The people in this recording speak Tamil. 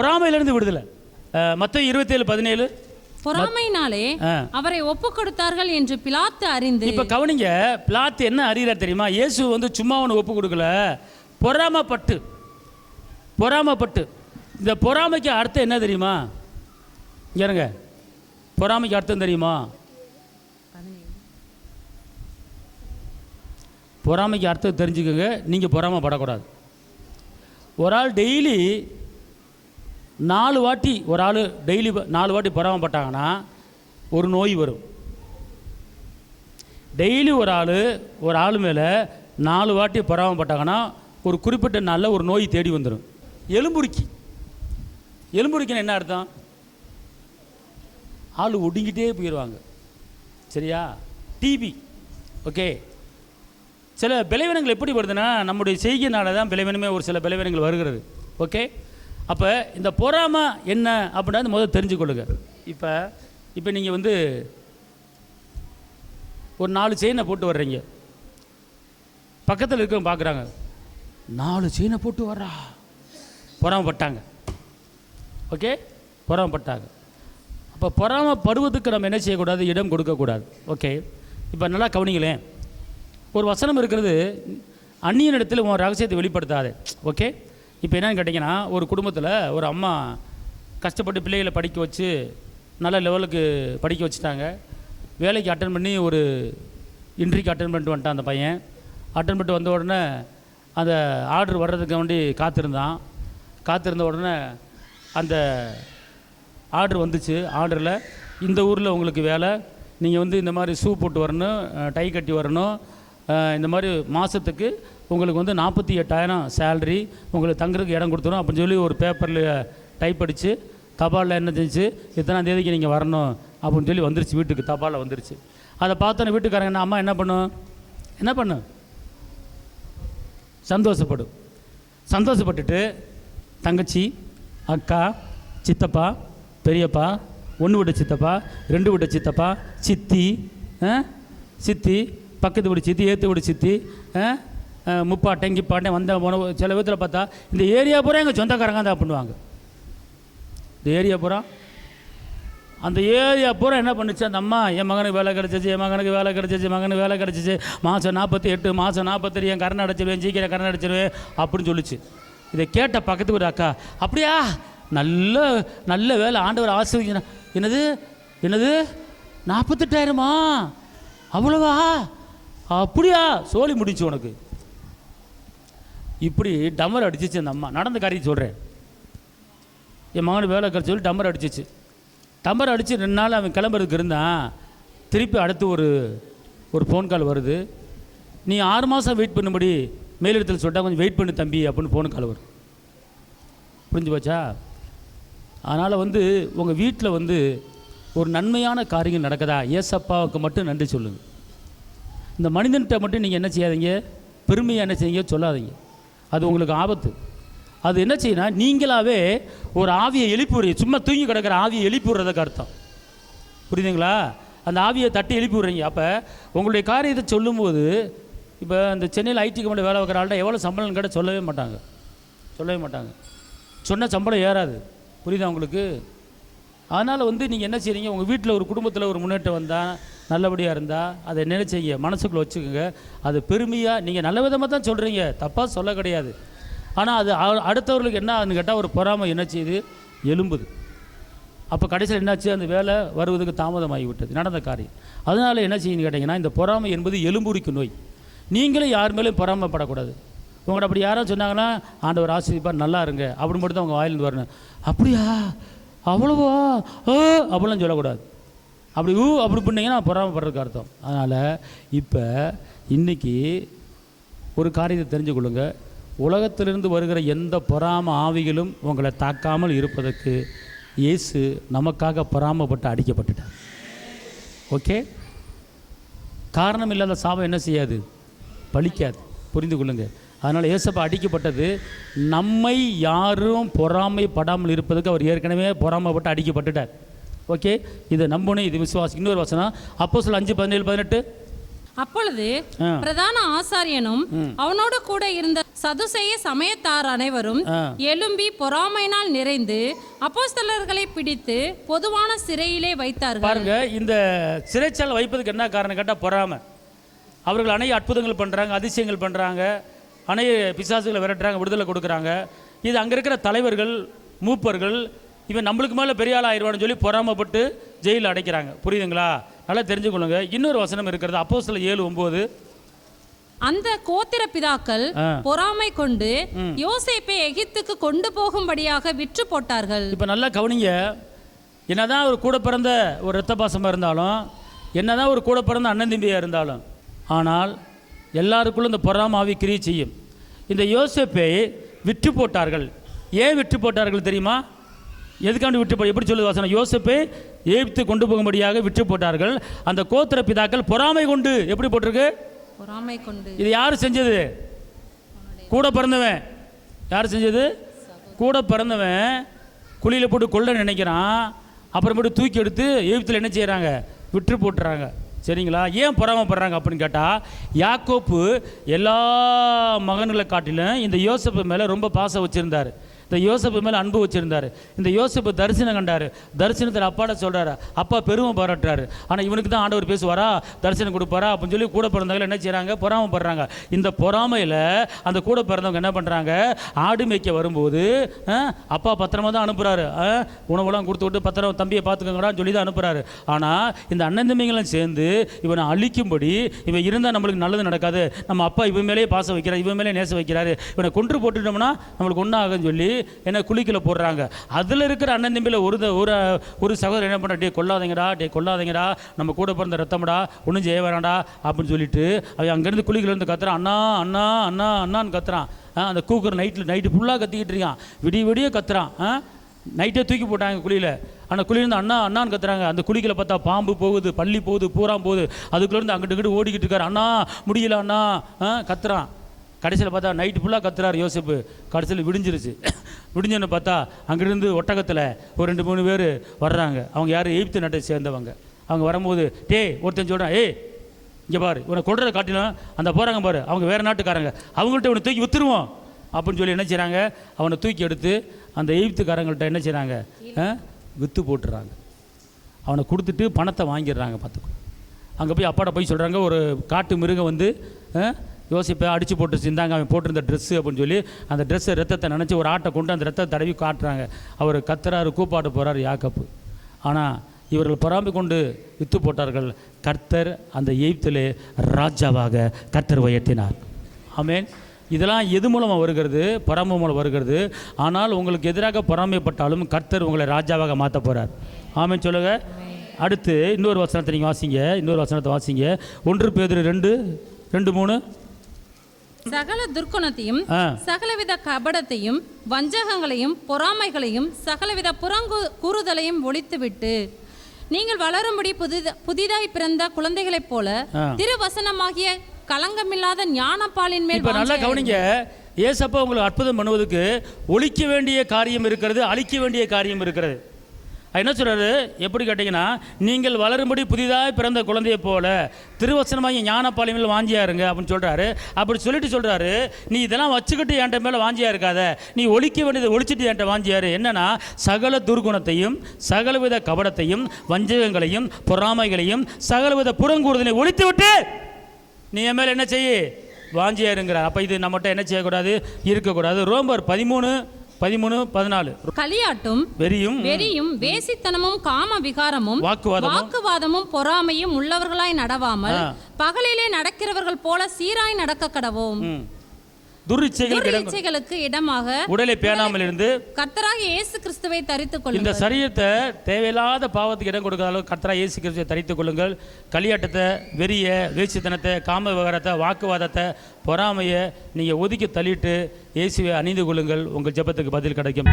பொறாமையிலிருந்து விடுதலை. மத்தேயு 27:17. பொறாமையினாலே அவரை ஒப்பு கொடுத்தார்கள் என்று பிலாத்து அறிந்து. இப்ப கவனிங்க, பிலாத்து என்ன அறிகிறார் தெரியுமா? இயேசு வந்து சும்மா ஒன்று ஒப்பு கொடுக்கல, பொறாமப்பட்டு. இந்த பொறாமைக்கு அர்த்தம் என்ன தெரியுமா? இங்க பொறாமைக்கு அர்த்தம் தெரியுமா? பொறாமைக்கு அர்த்தம் தெரிஞ்சுக்கோங்க. நீங்கள் பொறாமப்படக்கூடாது. ஒரு ஆள் டெய்லி 4 வாட்டி பொறாமப்பட்டாங்கன்னா ஒரு நோய் வரும். டெய்லி ஒரு ஆள் மேலே 4 வாட்டி பொறாமப்பட்டாங்கன்னா ஒரு குறிப்பிட்ட நாளில் ஒரு நோய் தேடி வந்துடும். எலும்புரிக்குன்னு என்ன அர்த்தம்? ஆள் ஒடுங்கிட்டே போயிடுவாங்க. சரியா? டிபி. ஓகே. சில பலவீனங்கள் எப்படி வருதுன்னா நம்முடைய செய்கையினால தான் பலவீனமே ஒரு சில பலவீனங்கள் வருகிறது. ஓகே. அப்போ இந்த பொறாமை என்ன அப்படின்னா முதல்ல தெரிஞ்சுக்கொள்ளுங்க. இப்போ நீங்கள் வந்து ஒரு 4 செயினை போட்டு வர்றீங்க, பக்கத்தில் இருக்கவங்க பார்க்குறாங்க, 4 செயினை போட்டு வர்றா, பொறாமப்பட்டாங்க. ஓகே, பொறாமப்பட்டாங்க. அப்போ பொறாமப்படுவதுக்கு நம்ம என்ன செய்யக்கூடாது? இடம் கொடுக்கக்கூடாது. ஓகே. இப்போ நல்லா கவனிங்களேன். ஒரு வசனம் இருக்கிறது, அந்நியனிடத்தில் உன் ரகசியத்தை வெளிப்படுத்தாது. ஓகே. இப்போ என்னன்னு கேட்டிங்கன்னா, ஒரு குடும்பத்தில் ஒரு அம்மா கஷ்டப்பட்டு பிள்ளைகளை படிக்க வச்சு நல்ல லெவலுக்கு படிக்க வச்சுட்டாங்க. வேலைக்கு அட்டன் பண்ணி ஒரு இன்ட்ரிக்கு அட்டன் பண்ணிட்டு வந்துட்டான் அந்த பையன். அட்டன் பண்ணிட்டு வந்த உடனே அந்த ஆர்டர் வர்றதுக்கு வேண்டி காத்திருந்த உடனே அந்த ஆர்டர் வந்துச்சு. ஆர்டரில் இந்த ஊரில் உங்களுக்கு வேலை, நீங்கள் வந்து இந்த மாதிரி ஷூ போட்டு வரணும், டை கட்டி வரணும், இந்த மாதிரி மாதத்துக்கு உங்களுக்கு வந்து 48,000 சேலரி, உங்களுக்கு தங்குறதுக்கு இடம் கொடுத்துரும் அப்படின்னு சொல்லி ஒரு பேப்பரில் டைப் அடித்து தபாலில் என்ன செஞ்சு இத்தனாம் தேதிக்கு நீங்கள் வரணும் அப்படின்னு சொல்லி வந்துருச்சு. வீட்டுக்கு தபாலில் வந்துருச்சு. அதை பார்த்தோன்னே வீட்டுக்காரங்க என்ன, அம்மா என்ன பண்ணும்? சந்தோஷப்பட்டுட்டு தங்கச்சி, அக்கா, சித்தப்பா, பெரியப்பா, 1 விட்ட சித்தப்பா, 2 விட்ட சித்தப்பா, சித்தி, பக்கத்து வீடு சித்தி, ஏற்று வீடு சித்தி, முப்பாட்டன் கிப்பாட்டன் வந்த உணவு. சில விதத்தில் பார்த்தா இந்த ஏரியா பூரா எங்கள் சொந்தக்காரங்க தான் பண்ணுவாங்க. இந்த ஏரியா பூரா என்ன பண்ணுச்சு? அந்த அம்மா, என் மகனுக்கு வேலை கிடச்சிச்சு, மகனுக்கு வேலை கிடச்சிச்சு, மாதம் 48, மாதம் 42, என் கரணை அடைச்சிடுவேன், சீக்கிரம் கரணை அடைச்சிடுவேன் அப்படின்னு சொல்லிச்சு. இதை கேட்ட பக்கத்து வீடு அக்கா, அப்படியா, நல்ல வேலை, ஆண்டவர் ஆசீர்வதிக்கணும். என்னது 48,000? அவ்வளவா? அப்படியா? சோழி முடிச்சு உனக்கு. இப்படி டம்மர் அடிச்சிச்சு அந்த அம்மா. நடந்த காரியம் சொல்கிறேன். என் மகனுக்கு வேலை கிடச்சி சொல்லி டம்மர் அடிச்சிச்சு. டம்மர் அடித்து 2 நாள் அவன் கிளம்புறதுக்கு இருந்தான். திருப்பி அடுத்து ஒரு ஃபோன் கால் வருது. நீ 6 மாதம் வெயிட் பண்ணும்படி மேலிடத்தில் சொல்லிட்டா, கொஞ்சம் வெயிட் பண்ணு தம்பி அப்படின்னு ஃபோன் கால் வரும். புரிஞ்சு போச்சா? அதனால் உங்கள் வீட்டில் ஒரு நன்மையான காரியங்கள் நடக்குதா, ஏசப்பாவுக்கு மட்டும் நன்றி சொல்லுங்கள். இந்த மனிதன்கிட்ட மட்டும் நீங்கள் என்ன செய்யாதீங்க, பெருமையாக என்ன செய்யுங்க சொல்லாதீங்க. அது உங்களுக்கு ஆபத்து. அது என்ன செய்யணும்னா, நீங்களாகவே ஒரு ஆவியை எழுப்பி விடுறீங்க. சும்மா தூங்கி கிடக்கிற ஆவியை எழுப்பி விடுறதுக்கு அர்த்தம். புரியுதுங்களா? அந்த ஆவியை தட்டி எழுப்பி விடுறீங்க. அப்போ உங்களுடைய காரியத்தை சொல்லும்போது, இப்போ இந்த சென்னையில் ஐடி கம்பெனி வேலை வைக்கிற ஆள்கிட்ட எவ்வளோ சம்பளம் கேட்டால் சொல்லவே மாட்டாங்க. சொன்ன சம்பளம் ஏறாது. புரியுதா உங்களுக்கு? அதனால் நீங்கள் என்ன செய்றீங்க, உங்கள் வீட்டில் ஒரு குடும்பத்தில் ஒரு முன்னேற்றம் வந்தால், நல்லபடியாக இருந்தால் அதை நினைச்சிங்க, மனசுக்குள்ளே வச்சுக்கோங்க. அது பெருமையாக நீங்கள் நல்ல விதமாக தான் சொல்கிறீங்க, தப்பாக சொல்ல கிடையாது. ஆனால் அது அடுத்தவர்களுக்கு என்ன கேட்டால் ஒரு பொறாமை என்ன செய்யுது, எலும்புது. அப்போ கடைசியில் என்னாச்சு, அந்த வேலை வருவதுக்கு தாமதமாகி விட்டது, நடந்த காரியம். அதனால் என்ன செய்யுன்னு கேட்டிங்கன்னா, இந்த பொறாமை என்பது எலும்புரிக்கு நோய். நீங்களும் யார் மேலேயும் பொறாமைப்படக்கூடாது. உங்கள்கிட்ட அப்படி யாரும் சொன்னாங்கன்னா, ஆண்டவர் ஆசீர்வதிப்பார், நல்லா இருங்க அப்படின்னு மட்டும் தான் உங்கள் வாயிலிருந்து வரணும். அப்படியா, அவ்வளவா அப்படிலாம் சொல்லக்கூடாது. அப்படி பண்ணிங்கன்னா பொறாமப்படுறதுக்கு அர்த்தம். அதனால் இப்போ இன்றைக்கி ஒரு காரியத்தை தெரிஞ்சு கொள்ளுங்க. உலகத்திலிருந்து வருகிற எந்த பொறாம ஆவிகளும் உங்களை தாக்காமல் இருப்பதற்கு இயேசு நமக்காக பொறாமப்பட்டு அடிக்கப்பட்டுட்டார். ஓகே. காரணம் இல்லாத சாபம் என்ன செய்யாது, பலிக்காது. புரிந்து கொள்ளுங்கள். அதனால் ஏசப்பா அடிக்கப்பட்டது நம்மை யாரும் பொறாமைப்படாமல் இருப்பதுக்கு. அவர் ஏற்கனவே பொறாமைப்பட்டு அடிக்கப்பட்டுட்டார். ஓகே. இதை நம்பணும், இது விசுவாசி. இன்னொரு வசனம் அப்போஸ்தலர் 5:17-18. அப்பொழுது பிரதான ஆசாரியனும் அவனோடு கூட இருந்த சதுசேய சமயத்தார் அனைவரும் எழும்பி பொறாமையினால் நிறைந்து அப்போஸ்தலர்களை பிடித்து பொதுவான சிறையிலே வைத்தார்கள். பாருங்க, இந்த சிறைச்சாலை வைப்பதுக்கு என்ன காரணம் கேட்டா பொறாமை. அவர்கள் அநேக அற்புதங்கள் பண்றாங்க, அதிசயங்கள் பண்றாங்க, அநேக பிசாசுகளை விரட்டுறாங்க, விடுதலை கொடுக்குறாங்க. இது அங்கே இருக்கிற தலைவர்கள், மூப்பர்கள், இவன் நம்மளுக்கு மேலே பெரிய ஆள் ஆயிடுவான்னு சொல்லி பொறாமப்பட்டு ஜெயிலில் அடைக்கிறாங்க. புரியுதுங்களா? நல்லா தெரிஞ்சுக்கொள்ளுங்க. இன்னொரு வசனம் இருக்கிறது, அப்போஸ்தலர் 7:9. அந்த கோத்திர பிதாக்கள் பொறாமை கொண்டு யோசேப்பை எகிப்துக்கு கொண்டு போகும்படியாக விற்று போட்டார்கள். இப்போ நல்லா கவனிங்க. என்னதான் ஒரு கூட பிறந்த ஒரு இரத்த பாசமாக இருந்தாலும், என்னதான் ஒரு கூட பிறந்த அண்ணன் தம்பியாக இருந்தாலும், ஆனால் எல்லாருக்குள்ளும் இந்த பொறாமை ஆவி கிரியை செய்யும். இந்த யோசேப்பை விற்று போட்டார்கள். ஏன் விற்று போட்டார்கள் தெரியுமா? எதுக்காண்டி விற்று போ எப்படி சொல்லுது வசனம்? யோசேப்பை எகிப்து கொண்டு போகும்படியாக விற்று போட்டார்கள். அந்த கோத்திர பிதாக்கள் பொறாமை கொண்டு. எப்படி போட்டிருக்கு? பொறாமை கொண்டு. இது யார் செஞ்சது? கூட பிறந்தவன். யார் செஞ்சது? கூட பிறந்தவன் குழியில் போட்டு கொள்ள நினைக்கிறான். அப்புறமேட்டு தூக்கி எடுத்து எகிப்தில் என்ன செய்கிறாங்க? விற்று போட்டுறாங்க. சரிங்களா? ஏன் பொறாமப்படுறாங்க அப்படின்னு கேட்டால், யாக்கோப்பு எல்லா மகன்களை காட்டிலும் இந்த யோசேப்பு மேலே ரொம்ப பாசம் வச்சுருந்தார். இந்த யோசேப்பு மேலே அன்பு வச்சுருந்தார். இந்த யோசேப்பு தரிசனம் கண்டார். தரிசனத்தில் அப்பாட்ட சொல்கிறாரு, அப்பா பெருமை பாராட்டுறாரு. ஆனால் இவனுக்கு தான் ஆண்டவர் பேசுவாரா, தரிசனம் கொடுப்பாரா அப்படின்னு சொல்லி கூட பிறந்தவங்க என்ன செய்கிறாங்க? பொறாமப்படுறாங்க. இந்த பொறாமையில் அந்த கூட பிறந்தவங்க என்ன பண்ணுறாங்க? ஆடு மேய்க்க வரும்போது அப்பா பத்திரமா தான் அனுப்புகிறாரு. உணவெல்லாம் கொடுத்து விட்டு பத்திரம் தம்பியை பார்த்துக்கங்கடான்னு சொல்லி தான் அனுப்புகிறாரு. ஆனால் இந்த அண்ணன் தம்பிங்களும் சேர்ந்து இவனை அழிக்கும்படி, இவன் இருந்தால் நம்மளுக்கு நல்லது நடக்காது, நம்ம அப்பா இவன் மேலேயே பாசம் வைக்கிறார், இவன் மேலே நேசம் வைக்கிறாரு, இவனை கொன்று போட்டுட்டோம்னா நம்மளுக்கு ஒன்றும் ஆகுன்னு சொல்லி என்ன குளிக்கல போடுறாங்க. அதில் இருக்கிற அண்ணன் தம்பியில் ஒரு சகோதரர் என்ன பண்ணுறா, டே கொல்லாதீங்கடா, நம்ம கூட பிறந்த ரத்தம்டா, ஒன்றும் செய்ய வேணாண்டா அப்படின்னு சொல்லிட்டு அவன் அங்கேருந்து குளிக்கலேருந்து கத்துறான். அண்ணா அண்ணா அண்ணா அண்ணான்னு கத்துறான். அந்த கூக்குற நைட்டு ஃபுல்லாக கத்திக்கிட்டு இருக்கான். விடிய கத்துறான். நைட்டே தூக்கி போட்டாங்க குழியில். ஆனால் குழியிலேருந்து அண்ணா அண்ணான்னு கத்துறாங்க. அந்த குழிக்கில் பார்த்தா பாம்பு போகுது, பள்ளி போகுது, பூராம் போகுது. அதுக்குள்ளேருந்து அங்கிட்டு இங்கிட்டு ஓடிக்கிட்டு இருக்காரு. அண்ணா முடியல அண்ணா கத்துறான். கடைசியில் பார்த்தா நைட்டு ஃபுல்லாக கத்துறாரு யோசேப்பு. கடைசியில் விடிஞ்சிருச்சு. விடிஞ்சோன்னு பார்த்தா அங்கிருந்து ஒட்டகத்தில் ஒரு 2-3 பேர் வர்றாங்க. அவங்க யார்? எகிப்து நாட்டை சேர்ந்தவங்க. அவங்க வரும்போது ஒருத்தன் சொல்கிறான், இங்கே பாரு, இவனை கொள்றதை காட்டிலும் அந்த போகிறாங்க பாரு, அவங்க வேறு நாட்டுக்காரங்க, அவங்கள்ட்ட இவனை தூக்கி விற்றுருவோம் அப்படின்னு சொல்லி என்ன செய்கிறாங்க? அவனை தூக்கி எடுத்து அந்த எகிப்துக்காரங்கள்ட்ட என்ன செய்கிறாங்க? விற்று போட்டுறாங்க. அவனை கொடுத்துட்டு பணத்தை வாங்கிடுறாங்க. பார்த்துக்கோ. அங்கே போய் அப்பாட்ட போய் சொல்கிறாங்க, ஒரு காட்டு மிருகம் வந்து யோசிப்பை அடித்து போட்டுருச்சு, இருந்தாங்க அவன் போட்டிருந்த ட்ரெஸ்ஸு அப்படின்னு சொல்லி அந்த ட்ரெஸ்ஸை ரத்தத்தை நினச்சி ஒரு ஆட்டை கொண்டு அந்த ரத்தத்தை தடவி காட்டுறாங்க. அவர் கத்துறாரு, கூப்பாட்டு போகிறார் யாக்கோப்பு. ஆனால் இவர்கள் பொறாமை கொண்டு விற்று போட்டார்கள். கர்த்தர் அந்த எகிப்திலே ராஜாவாக கர்த்தர் உயர்த்தினார். ஆமென். இதெல்லாம் எது மூலமாக வருகிறது? பொறாமை மூலம் வருகிறது. ஆனால் உங்களுக்கு எதிராக பொறாமைப்பட்டாலும் கர்த்தர் உங்களை ராஜாவாக மாற்ற போகிறார். ஆமென் சொல்லுங்க. அடுத்து இன்னொரு வசனத்தை நீங்கள் வாசிங்க. இன்னொரு வசனத்தை வாசிங்க. 1 பேதுரு 2:3. சகல துர்க்குணத்தையும், சகலவித கபடத்தையும், வஞ்சகங்களையும், பொறாமைகளையும், சகலவித புறங்கூறுதலையும் ஒழித்துவிட்டு நீங்கள் வளரும்படி புதிதாய் பிறந்த குழந்தைகளைப் போல திருவசனமாகிய களங்கமில்லாத ஞானப்பாலின் மேல். இப்ப நல்லா கவனிங்க. ஏசப்பா உங்களுக்கு அற்புதம் பண்ணுவதற்கு ஒழிக்க வேண்டிய காரியம் இருக்கிறது, அழிக்க வேண்டிய காரியம் இருக்கிறது. என்ன சொல்கிறாரு? எப்படி கேட்டிங்கன்னா, நீங்கள் வளரும்படி புதிதாக பிறந்த குழந்தையை போல திருவசனமாக ஞானப்பாலின் மேல் வாஞ்சியாக இருங்க அப்படின்னு சொல்கிறாரு. அப்படி சொல்லிட்டு சொல்கிறாரு, நீ இதெல்லாம் வச்சுக்கிட்டு என்கிட்ட மேலே வாஞ்சியாக இருக்காத, நீ ஒழிக்க வேண்டியதை ஒழிச்சிட்டு என்கிட்ட வாஞ்சியாரு. என்னன்னா, சகல துர்குணத்தையும், சகலவித கபடத்தையும், வஞ்சகங்களையும், பொறாமைகளையும், சகலவித புறங்கூறுதலையும் ஒழித்து விட்டு நீ என் மேலே என்ன செய்ய? வாஞ்சியாக இருங்கிறார். அப்போ இது நம்மகிட்ட என்ன செய்யக்கூடாது? இருக்கக்கூடாது. ரோமர் 13:14. களியாட்டும், வெறியும், வேசித்தனமும், காம விகாரமும், வாக்குவாதமும், பொறாமையும் உள்ளவர்களாய் நடவாமல் பகலிலே நடக்கிறவர்கள் போல சீராய் நடக்க கடவோம். துரிச்சைகளுக்கு இடமாக உடலை பேணாமல் இருந்து கர்த்தராகிய இயேசு கிறிஸ்துவை தரித்துக் கொள்ளுங்கள். இந்த சரீரத்தை தேவையில்லாத பாவத்துக்கு இடம் கொடுக்காத அளவு கர்த்தராகிய இயேசு கிறிஸ்துவை தரித்துக் கொள்ளுங்கள். களியாட்டத்தை, வெறிய, வேசித்தனத்தை, காம விவகாரத்தை, வாக்குவாதத்தை, பொறாமையை நீங்கள் ஒதுக்கி தள்ளிட்டு இயேசுவை அணிந்து கொள்ளுங்கள். உங்கள் ஜெபத்துக்கு பதில் கிடைக்கும்.